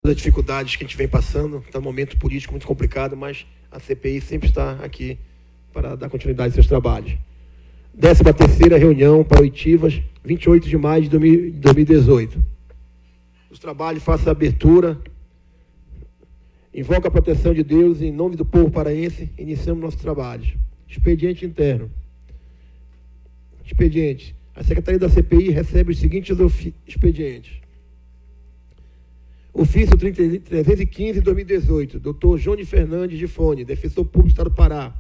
das dificuldades que a gente vem passando, está um momento político muito complicado, mas a CPI sempre está aqui para dar continuidade aos seus trabalhos. 13ª reunião para oitivas, 28 de maio de 2018. Os trabalhos, faça a abertura, invoca a proteção de Deus, em nome do povo paraense, iniciamos nossos trabalhos. Expediente interno. Expediente. A Secretaria da CPI recebe os seguintes expedientes. Ofício 315 de 2018, Dr. Johnny Fernandes de Fone, defensor público do Estado do Pará,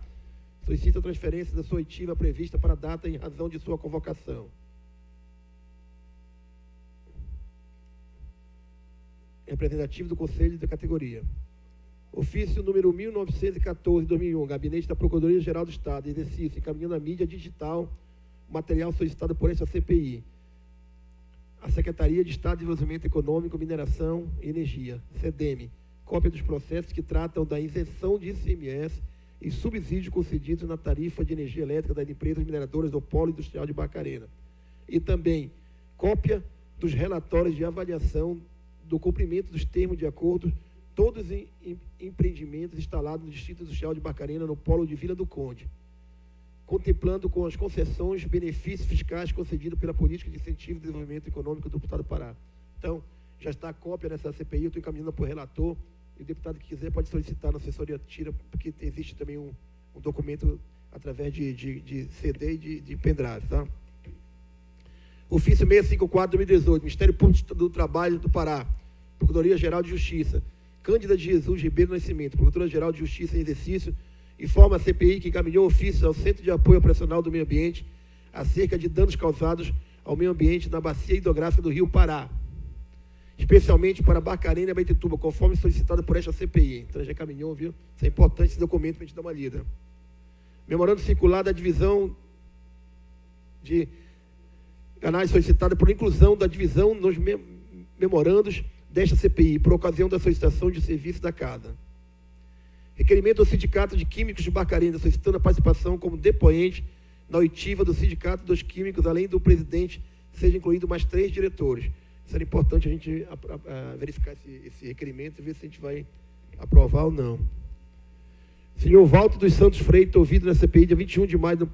solicita a transferência da sua oitiva prevista para a data em razão de sua convocação. Representativo do Conselho da categoria. Ofício número 1914 de 2001, Gabinete da Procuradoria-Geral do Estado, exercício, encaminhando a mídia digital, material solicitado por esta CPI. A Secretaria de Estado de Desenvolvimento Econômico, Mineração e Energia, SEDEM, cópia dos processos que tratam da isenção de ICMS e subsídios concedidos na tarifa de energia elétrica das empresas mineradoras do Polo Industrial de Barcarena. E também cópia dos relatórios de avaliação do cumprimento dos termos de acordo, todos os empreendimentos instalados no Distrito Industrial de Barcarena, no Polo de Vila do Conde, contemplando com as concessões, benefícios fiscais concedidos pela Política de Incentivo e Desenvolvimento Econômico do Estado do Pará. Então, já está a cópia nessa CPI, eu estou encaminhando para o relator, e o deputado que quiser pode solicitar na assessoria tira, porque existe também um documento através de CD e de pendrive, tá? Ofício 654 de 2018, Ministério Público do Trabalho do Pará, Procuradoria-Geral de Justiça, Cândida de Jesus Ribeiro Nascimento, Procuradora-Geral de Justiça em exercício, informa a CPI que encaminhou ofício ao Centro de Apoio Operacional do Meio Ambiente acerca de danos causados ao meio ambiente na bacia hidrográfica do Rio Pará, especialmente para Barcarena e Abaetetuba, conforme solicitado por esta CPI. Então já encaminhou, viu? Isso é importante, esse documento, para a gente dar uma lida. Memorando circular da divisão de canais solicitada por inclusão da divisão nos memorandos desta CPI, por ocasião da solicitação de serviço da casa. Requerimento ao Sindicato de Químicos de Barcarena, solicitando a participação como depoente na oitiva do Sindicato dos Químicos, além do presidente, seja incluído mais 3 diretores. Isso era importante a gente verificar esse requerimento e ver se a gente vai aprovar ou não. Senhor Walter dos Santos Freitas, ouvido na CPI, dia 21 de maio do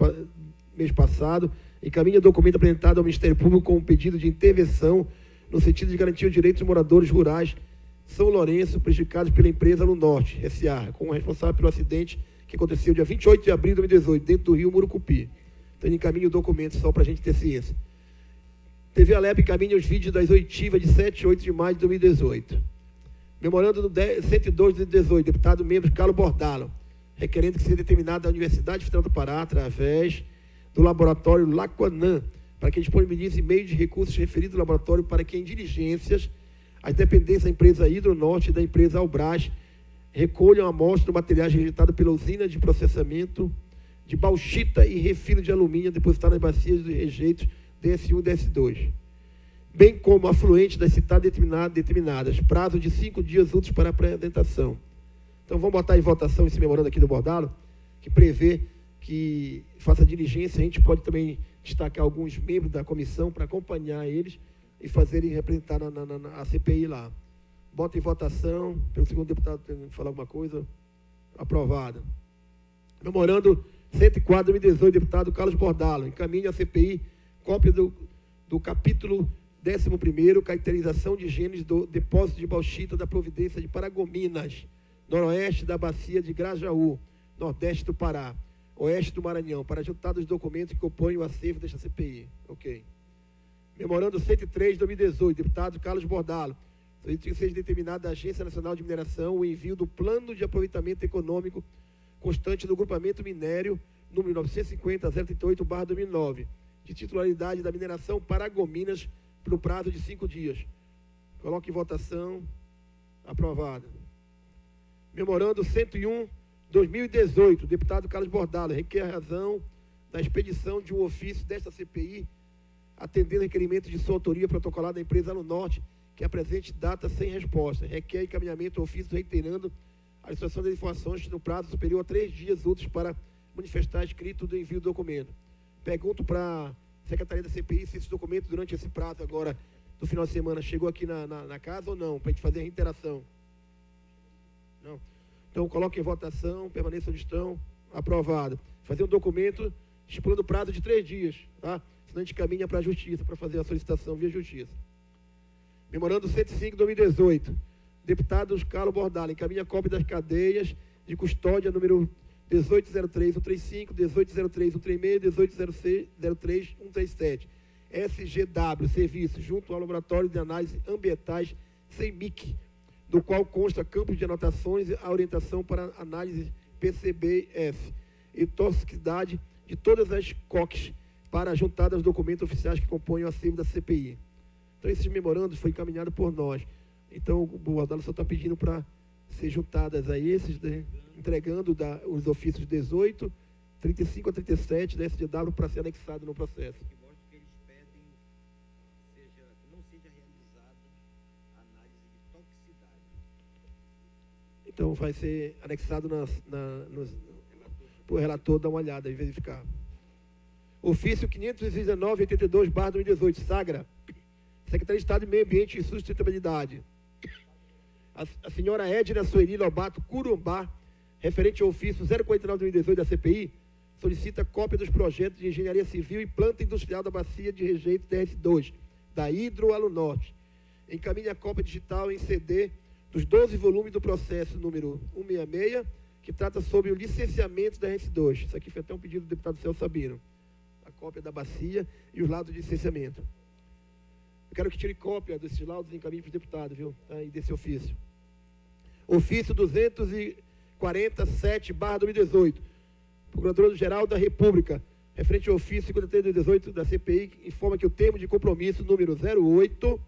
mês passado, encaminha documento apresentado ao Ministério Público com um pedido de intervenção no sentido de garantir os direitos dos moradores rurais São Lourenço, prejudicados pela empresa Lunorte, S.A., como responsável pelo acidente que aconteceu dia 28 de abril de 2018, dentro do rio Murucupi. Então, ele encaminha o documento só para a gente ter ciência. TV Alep encaminha os vídeos das oitivas de 7 e 8 de maio de 2018. Memorando no 102 de 2018, deputado membro Carlos Bordalo, requerendo que seja determinada a Universidade Federal do Pará, através do laboratório Laquanã, para que disponibilize meio de recursos referidos ao laboratório para que, em diligências, as dependências da empresa Hidronorte e da empresa Albras recolham a amostra de materiais rejeitados pela usina de processamento de bauxita e refino de alumínio depositada nas bacias de rejeitos DS1 e DS2, bem como afluentes das citadas determinadas, prazo de 5 dias úteis para apresentação. Então, vamos botar em votação esse memorando aqui do Bordalo, que prevê que faça diligência. A gente pode também destacar alguns membros da comissão para acompanhar eles e fazerem representar na CPI lá. Bota em votação, pelo segundo deputado tem que falar alguma coisa, aprovado. Memorando 104 de 2018, deputado Carlos Bordalo, encaminha a CPI cópia do capítulo 11º, caracterização de genes do depósito de bauxita da providência de Paragominas, noroeste da bacia de Grajaú, nordeste do Pará, oeste do Maranhão, para juntar os documentos que compõem o acervo desta CPI. Ok. Memorando 103 de 2018, deputado Carlos Bordalo, solicita que seja determinada a Agência Nacional de Mineração o envio do Plano de Aproveitamento Econômico constante do Grupamento Minério, número 950-038/2009, de titularidade da mineração Paragominas, pelo prazo de 5 dias. Coloque em votação. Aprovado. Memorando 101, 2018, deputado Carlos Bordalo, requer a razão da expedição de um ofício desta CPI, atendendo requerimento de sua autoria protocolada da empresa Lunorte, que apresente data sem resposta. Requer encaminhamento ao ofício reiterando a situação das informações no prazo superior a 3 dias úteis para manifestar escrito do envio do documento. Pergunto para a Secretaria da CPI se esse documento, durante esse prazo agora do final de semana chegou aqui na casa ou não, para a gente fazer a reiteração? Não. Então, coloque em votação, permaneça onde estão, aprovado. Fazer um documento estipulando prazo de 3 dias, tá? Senão a gente caminha para a justiça, para fazer a solicitação via justiça. Memorando 105 de 2018. Deputado Carlos Bordala encaminha cópia das cadeias de custódia número 1803-135, 1803-136, 1803-137. SGW, Serviço, junto ao Laboratório de Análise Ambientais CEMIC, do qual consta campos de anotações e a orientação para análise PCBF e toxicidade de todas as COCs para a juntada aos documentos oficiais que compõem o acervo da CPI. Então, esses memorandos foram encaminhados por nós. Então, o Bordala só está pedindo para ser juntadas a esses, né, entregando os ofícios 18, 35 a 37 da SGW para ser anexado no processo. Que mostra que eles pedem que não seja realizada análise de toxicidade. Então, vai ser anexado para o relator dar uma olhada e verificar. Ofício 519-82/2018, Sagra, Secretaria de Estado de Meio Ambiente e Sustentabilidade. A senhora Edna Sueli Lobato Curumbá, referente ao ofício 049/2018 da CPI, solicita cópia dos projetos de engenharia civil e planta industrial da bacia de rejeito TS2, da Hidroalunorte. Encaminhe a cópia digital em CD dos 12 volumes do processo número 166, que trata sobre o licenciamento da RS2. Isso aqui foi até um pedido do deputado Celso Sabino. A cópia da bacia e os laudos de licenciamento. Eu quero que tire cópia desses laudos e encaminhe para os deputados, viu? E desse ofício. Ofício 247/2018. Procurador-Geral da República, referente ao ofício 53/2018 da CPI, informa que o termo de compromisso número 08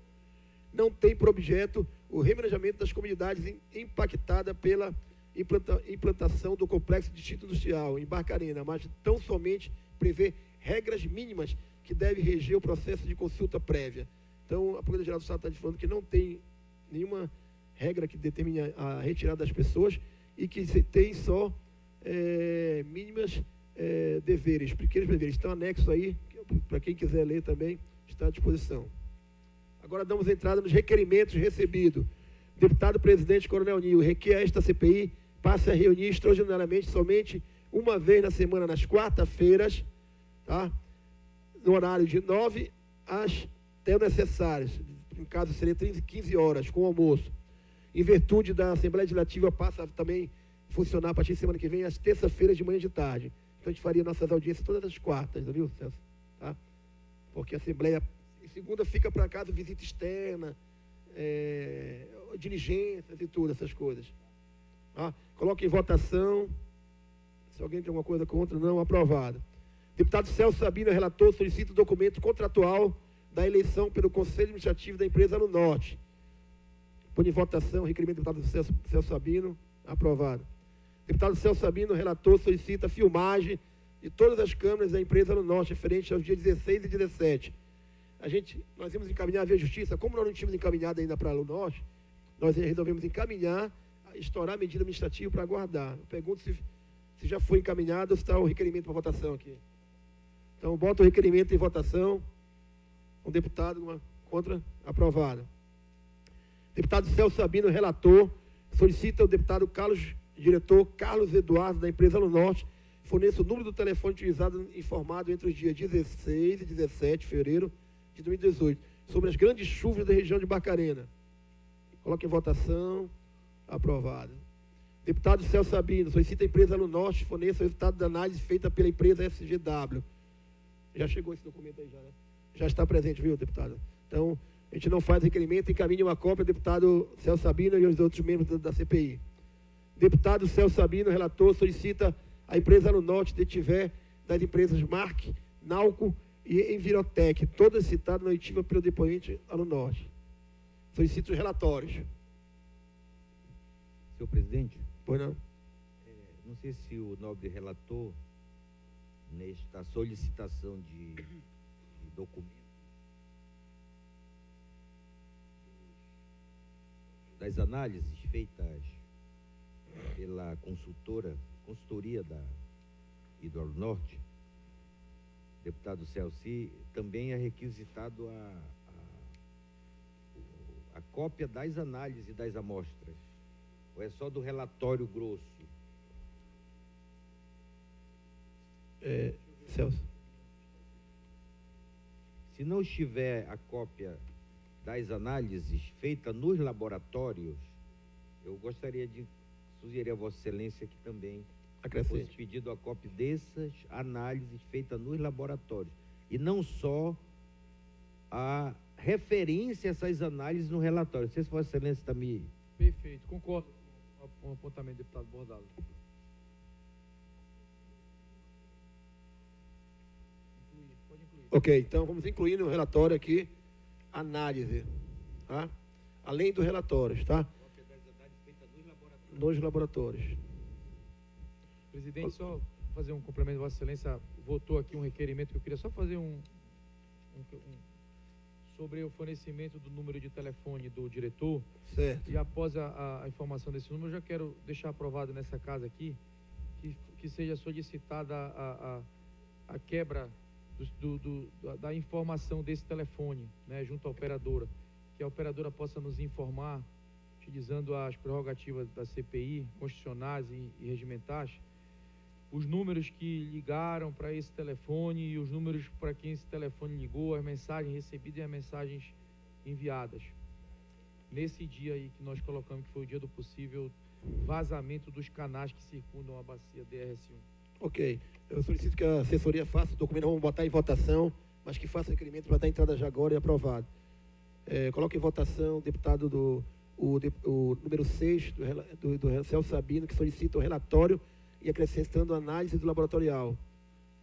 não tem por objeto o remanejamento das comunidades impactadas pela implantação do complexo de distrito industrial em Barcarena, mas tão somente prevê regras mínimas que devem reger o processo de consulta prévia. Então, a Procuradoria-Geral do Estado está falando que não tem nenhuma regra que determine a retirada das pessoas e que tem só mínimas deveres, pequenos deveres. Estão anexos aí, para quem quiser ler também, está à disposição. Agora damos entrada nos requerimentos recebidos. O deputado presidente Coronel Nil requer a esta CPI passe a reunir extraordinariamente somente uma vez na semana, nas quarta-feiras, tá? No horário de 9 até necessárias, em caso seria 15 horas, com almoço. Em virtude da Assembleia Legislativa, passa também a funcionar a partir de semana que vem, às terças-feiras de manhã e de tarde. Então a gente faria nossas audiências todas as quartas, viu, Celso? Tá? Porque a Assembleia, em segunda, fica para casa visita externa, diligências e tudo, essas coisas. Tá? Coloque em votação. Se alguém tem alguma coisa contra, não, aprovado. Deputado Celso Sabino, relator, solicita o documento contratual da eleição pelo Conselho Administrativo da empresa no Norte. Põe em votação o requerimento do deputado Celso Sabino, aprovado. Deputado Celso Sabino, relator, solicita a filmagem de todas as câmeras da empresa no Norte, referente aos dias 16 e 17. Nós íamos encaminhar via justiça, como nós não tínhamos encaminhado ainda para o Norte, nós resolvemos encaminhar, estourar a medida administrativa para aguardar. Eu pergunto se já foi encaminhado ou se está o requerimento para votação aqui. Então, bota o requerimento em votação. Um deputado, uma contra, aprovado. Deputado Celso Sabino, relator, solicita ao deputado diretor Carlos Eduardo, da empresa no Norte, forneça o número do telefone utilizado informado entre os dias 16 e 17 de fevereiro de 2018, sobre as grandes chuvas da região de Barcarena. Coloque em votação. Aprovado. Deputado Celso Sabino, solicita a empresa no Norte forneça o resultado da análise feita pela empresa SGW. Já chegou esse documento aí, já, né? Já está presente, viu, deputado? Então, a gente não faz requerimento, encaminha uma cópia ao deputado Celso Sabino e aos outros membros da CPI. Deputado Celso Sabino, relator, solicita a empresa no Norte detiver das empresas Marc, Nalco e Envirotec, todas citadas na oitiva pelo depoente no Norte. Solicito os relatórios. Senhor presidente, Pois não? não sei se o nobre relator, nesta solicitação de documento das análises feitas pela consultoria da Hidroalunorte, deputado Celci, também é requisitado a cópia das análises das amostras? Ou é só do relatório grosso? Celso. Se não estiver a cópia das análises feita nos laboratórios, eu gostaria de sugerir a Vossa Excelência que também fosse pedido a cópia dessas análises feitas nos laboratórios. E não só a referência a essas análises no relatório. Não sei se Vossa Excelência está me... Perfeito, concordo com o apontamento do deputado Bordalo. Pode incluir. Ok, então vamos incluir no relatório aqui análise, tá? Além dos relatórios, tá? Nos laboratórios. Presidente, só fazer um complemento, Vossa Excelência votou aqui um requerimento que eu queria só fazer sobre o fornecimento do número de telefone do diretor. Certo. E após a informação desse número, eu já quero deixar aprovado nessa casa aqui que seja solicitada a quebra da informação desse telefone, né, junto à operadora, que a operadora possa nos informar, utilizando as prerrogativas da CPI, constitucionais e regimentais, os números que ligaram para esse telefone e os números para quem esse telefone ligou, as mensagens recebidas e as mensagens enviadas. Nesse dia aí que nós colocamos, que foi o dia do possível vazamento dos canais que circundam a bacia DRS1. Ok. Eu solicito que a assessoria faça o documento, vamos botar em votação, mas que faça requerimento para dar entrada já agora e aprovado. Coloque em votação o deputado o número 6 do Celso Sabino, que solicita o relatório e acrescentando a análise do laboratorial.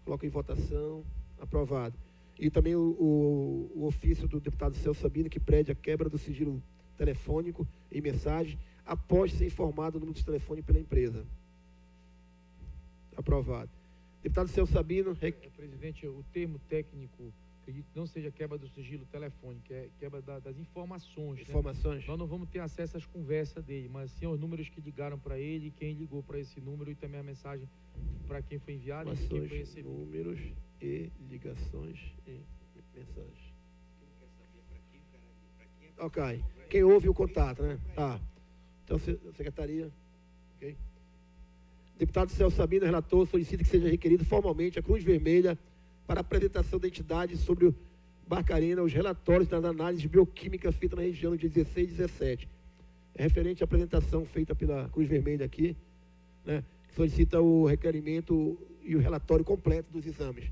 Coloque em votação, aprovado. E também o ofício do deputado Celso Sabino, que pede a quebra do sigilo telefônico e mensagem após ser informado do número de telefone pela empresa. Aprovado. Deputado Celso Sabino. Presidente, o termo técnico, acredito que não seja quebra do sigilo telefônico, é quebra das informações. Informações. Né? Nós não vamos ter acesso às conversas dele, mas sim aos números que ligaram para ele, quem ligou para esse número e também a mensagem para quem foi enviado e quem foi recebido. Números e ligações e mensagens. Ok. Quem ouve o contato, né? Tá. Então, secretaria. Ok. Deputado Celso Sabino, relator, solicita que seja requerido formalmente a Cruz Vermelha para a apresentação da entidade sobre o Barcarena, os relatórios das análises bioquímicas feitas na região de 16 e 17. É referente à apresentação feita pela Cruz Vermelha aqui, né, que solicita o requerimento e o relatório completo dos exames.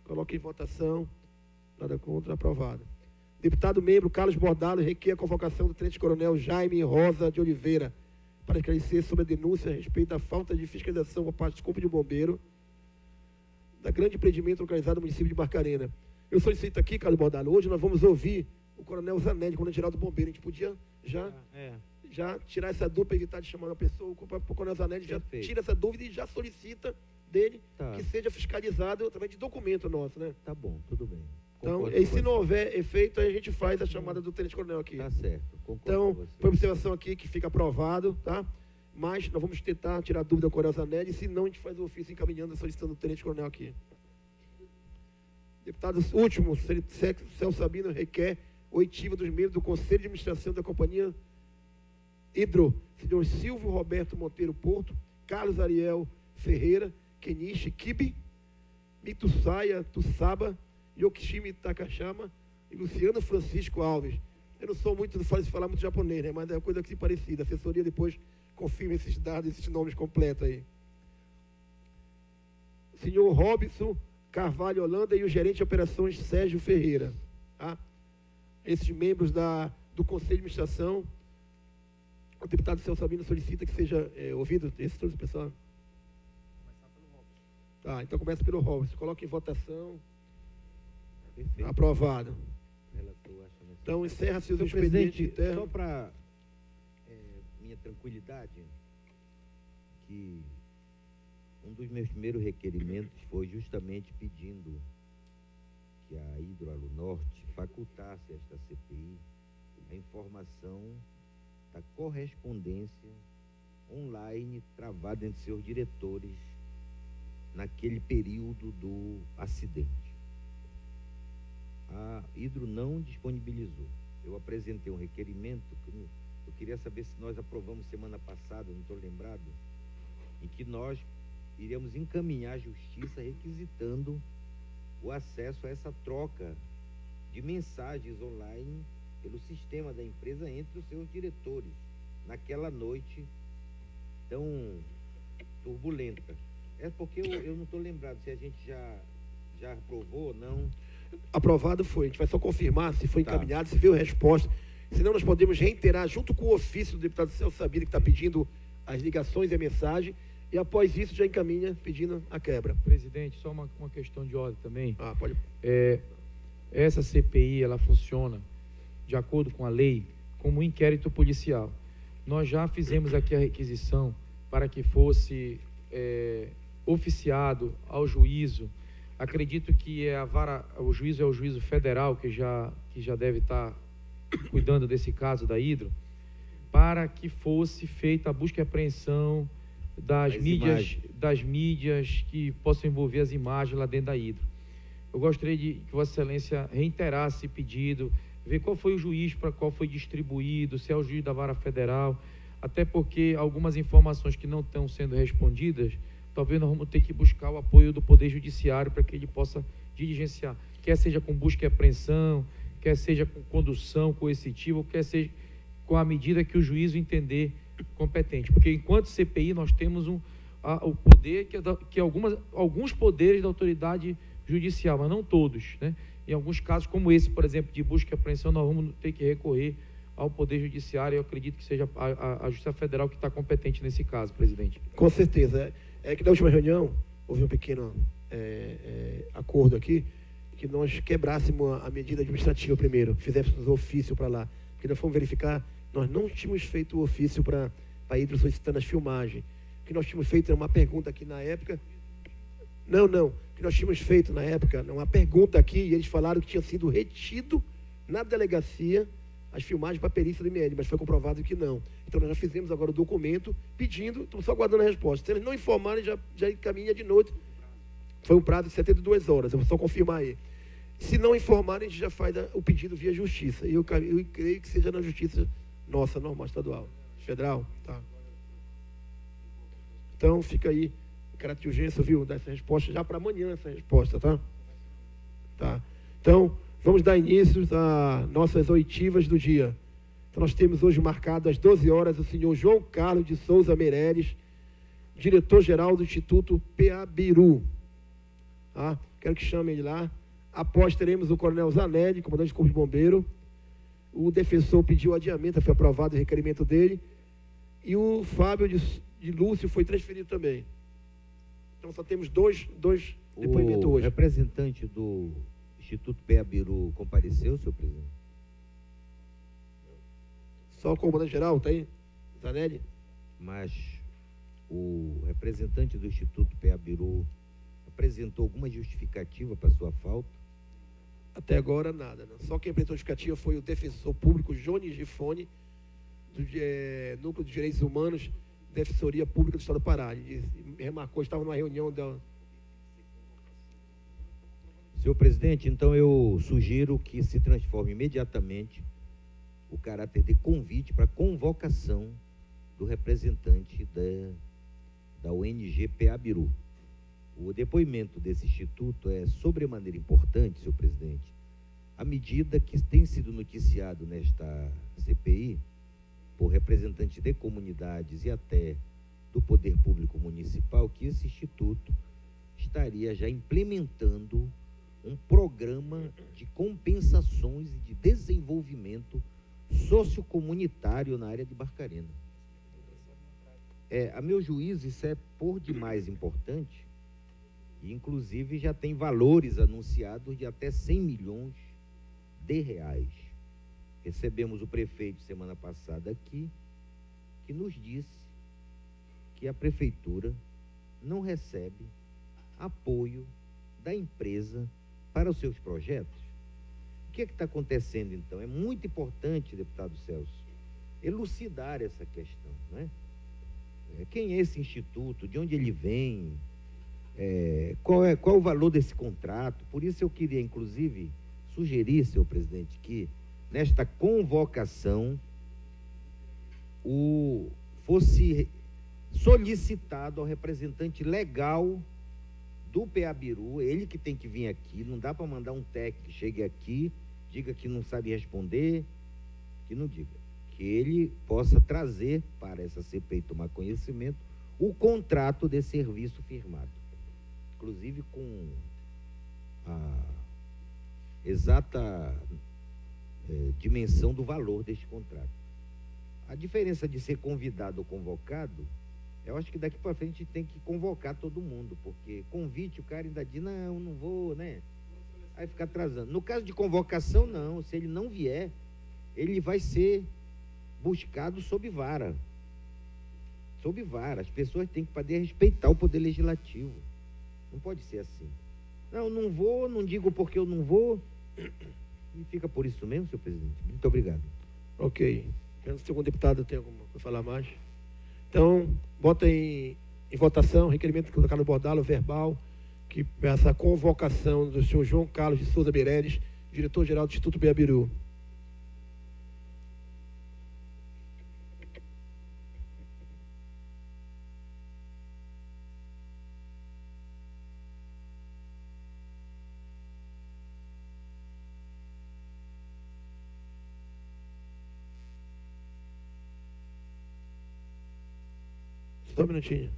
Coloque em votação. Nada contra, aprovado. Deputado membro Carlos Bordalo requer a convocação do tenente-coronel Jaime Rosa de Oliveira para esclarecer sobre a denúncia a respeito da falta de fiscalização por parte do Corpo de Bombeiro da grande empreendimento localizado no município de Barcarena. Eu solicito aqui, Carlos Bordalo, hoje nós vamos ouvir o coronel Zanelli, comandante-geral do Bombeiro. A gente podia já tirar essa dúvida, evitar de chamar uma pessoa, o coronel Zanelli já tira essa dúvida e já solicita dele que seja fiscalizado através de documento nosso, né? Tá bom, tudo bem. Então, e se não houver efeito, aí a gente faz a chamada do tenente-coronel aqui. Tá certo, concordo. Então, foi observação aqui que fica aprovado, tá? Mas nós vamos tentar tirar a dúvida do coronel Zanelli, e se não, a gente faz o ofício encaminhando, solicitando o tenente-coronel aqui. Deputado último, Celso Sabino requer oitiva dos membros do Conselho de Administração da Companhia Hidro, senhor Silvio Roberto Monteiro Porto, Carlos Ariel Ferreira, Kenichi Kibe, Mitusaia Tussaba, Yokishimi Takashama e Luciano Francisco Alves. Eu não sou muito de falar muito japonês, né? Mas é uma coisa assim parecida. A assessoria depois confirma esses dados, esses nomes completos aí. Senhor Robson Carvalho Holanda e o gerente de operações Sérgio Ferreira. Tá? Esses membros do Conselho de Administração, o deputado Celso Sabino solicita que seja ouvido esse todo pessoal. Começar pelo Robson. Tá, então começa pelo Robson. Coloca em votação. Perfeito. Aprovado. Relator, então, encerra-se os expedientes internos. Só para minha tranquilidade, que um dos meus primeiros requerimentos foi justamente pedindo que a Hidroalunorte facultasse esta CPI a informação da correspondência online travada entre seus diretores naquele período do acidente. A Hidro não disponibilizou. eu apresentei um requerimento, eu queria saber se nós aprovamos semana passada, não estou lembrado, em que nós iremos encaminhar a justiça requisitando o acesso a essa troca de mensagens online pelo sistema da empresa entre os seus diretores, naquela noite tão turbulenta. É porque eu não estou lembrado se a gente já aprovou ou não. Aprovado foi, a gente vai só confirmar se foi encaminhado, se veio a resposta, senão nós podemos reiterar junto com o ofício do deputado Celso Sabino, que está pedindo as ligações e a mensagem, e após isso já encaminha pedindo a quebra. Presidente, só uma questão de ordem também. Pode. Essa CPI, ela funciona de acordo com a lei como um inquérito policial. Nós já fizemos aqui a requisição para que fosse oficiado ao juízo. Acredito que o juízo é o juízo federal que já deve estar cuidando desse caso da Hidro, para que fosse feita a busca e apreensão das mídias que possam envolver as imagens lá dentro da Hidro. Eu gostaria que Vossa Excelência reiterasse esse pedido, ver qual foi o juiz para qual foi distribuído, se é o juiz da Vara Federal, até porque algumas informações que não estão sendo respondidas, talvez nós vamos ter que buscar o apoio do Poder Judiciário para que ele possa diligenciar, quer seja com busca e apreensão, quer seja com condução coercitiva, ou quer seja com a medida que o juízo entender competente. Porque enquanto CPI nós temos o poder que alguns poderes da autoridade judicial, mas não todos, né? Em alguns casos, como esse, por exemplo, de busca e apreensão, nós vamos ter que recorrer ao Poder Judiciário, e eu acredito que seja a Justiça Federal que está competente nesse caso, presidente. Com certeza. É que na última reunião houve um pequeno acordo aqui, que nós quebrássemos a medida administrativa primeiro, fizéssemos o ofício para lá, porque nós fomos verificar, nós não tínhamos feito o ofício para a Hidro solicitando as filmagens. O que nós tínhamos feito era uma pergunta aqui na época. Não. O que nós tínhamos feito na época, uma pergunta aqui, e eles falaram que tinha sido retido na delegacia as filmagens para a perícia do IML, mas foi comprovado que não. Então nós já fizemos agora o documento pedindo, estamos só aguardando a resposta. Se eles não informarem, já encaminha de noite. Foi um prazo de 72 horas, eu vou só confirmar aí. Se não informarem, a gente já faz o pedido via justiça. E eu creio que seja na justiça nossa, normal, estadual. Federal? Tá. Então fica aí, em caráter de urgência, viu? Dar essa resposta já para amanhã, essa resposta, tá? Tá. Então, vamos dar início às nossas oitivas do dia. Então, nós temos hoje marcado às 12 horas o senhor João Carlos de Souza Meireles, diretor-geral do Instituto Peabiru. Tá? Quero que chamem ele lá. Após teremos o coronel Zanelli, comandante do Corpo de Bombeiro. O defensor pediu adiamento, foi aprovado o requerimento dele. E o Fábio de Lúcio foi transferido também. Então, só temos dois depoimentos hoje. O representante do Instituto Peabiru compareceu, senhor presidente? Só o comandante-geral, tá aí? Zanelli? Mas o representante do Instituto Peabiru apresentou alguma justificativa para sua falta? Até agora, nada. Não. Só quem apresentou justificativa foi o defensor público Jones Gifone, do Núcleo de Direitos Humanos, Defensoria Pública do Estado do Pará. Ele remarcou, estava numa reunião da... Senhor presidente, então eu sugiro que se transforme imediatamente o caráter de convite para convocação do representante da ONG Peabiru. O depoimento desse instituto é sobremaneira importante, senhor presidente, à medida que tem sido noticiado nesta CPI por representantes de comunidades e até do Poder Público Municipal que esse instituto estaria já implementando um programa de compensações e de desenvolvimento sociocomunitário na área de Barcarena. A meu juízo, isso é por demais importante, e inclusive já tem valores anunciados de até 100 milhões de reais. Recebemos o prefeito semana passada aqui, que nos disse que a prefeitura não recebe apoio da empresa para os seus projetos. O que está acontecendo, então? É muito importante, deputado Celso, elucidar essa questão, né? Quem é esse instituto? De onde ele vem? Qual o valor desse contrato? Por isso eu queria, inclusive, sugerir, senhor presidente, que nesta convocação, fosse solicitado ao representante legal do PABIRU, ele que tem que vir aqui, não dá para mandar um técnico que chegue aqui, diga que não sabe responder, que não diga, que ele possa trazer para essa CPI tomar conhecimento o contrato de serviço firmado, inclusive com a exata dimensão do valor deste contrato. A diferença de ser convidado ou convocado, eu acho que daqui para frente tem que convocar todo mundo, porque convite o cara ainda diz, não vou, né? Aí fica atrasando. No caso de convocação, não. Se ele não vier, ele vai ser buscado sob vara. Sob vara. As pessoas têm que poder respeitar o poder legislativo. Não pode ser assim. Não vou, não digo porque eu não vou. E fica por isso mesmo, senhor presidente. Muito obrigado. Ok. O segundo deputado tem alguma coisa para falar mais? Então, bota em votação, requerimento colocado no bordalo verbal, que peça a convocação do senhor João Carlos de Souza Meireles, diretor-geral do Instituto PABIRU. Só um minutinho.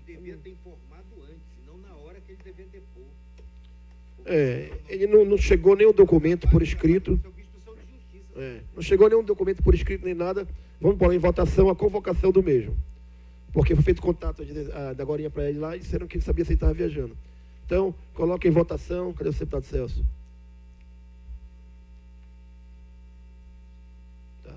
Devia ter informado antes, não na hora que ele devia depor. Ele não chegou nenhum documento por escrito. Não chegou nenhum documento por escrito nem nada. Vamos pôr em votação a convocação do mesmo. Porque foi feito contato da agorinha para ele lá e disseram que ele sabia se ele estava viajando. Então, coloca em votação. Cadê o deputado Celso? Tá.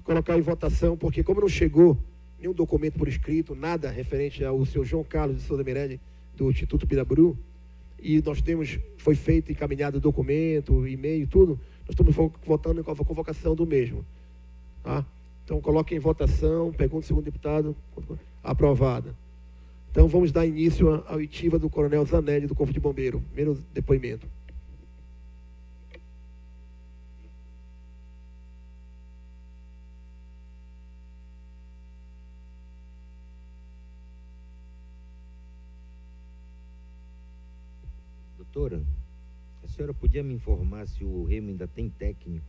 Colocar em votação, porque como não chegou nenhum documento por escrito, nada referente ao senhor João Carlos de Souza Meireles, do Instituto PABIRU, e foi feito, encaminhado o documento, e-mail, tudo, nós estamos votando em convocação do mesmo. Tá? Então, coloque em votação, pergunta do segundo deputado, aprovada. Então, vamos dar início à oitiva do coronel Zanelli, do Corpo de Bombeiro. Primeiro depoimento. Doutora, a senhora podia me informar se o Remo ainda tem técnico?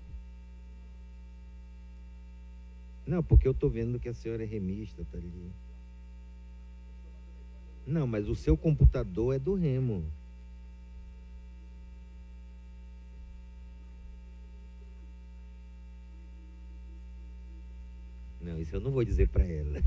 Não, porque eu estou vendo que a senhora é remista, tá ali. Não, mas o seu computador é do Remo. Não, isso eu não vou dizer para ela.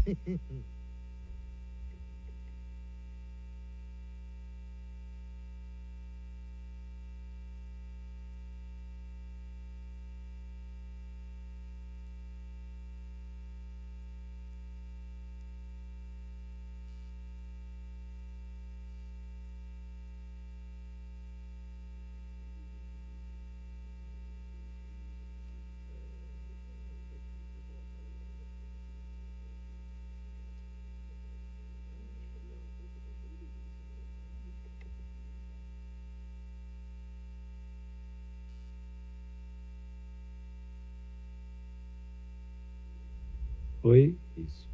Oi? Isso.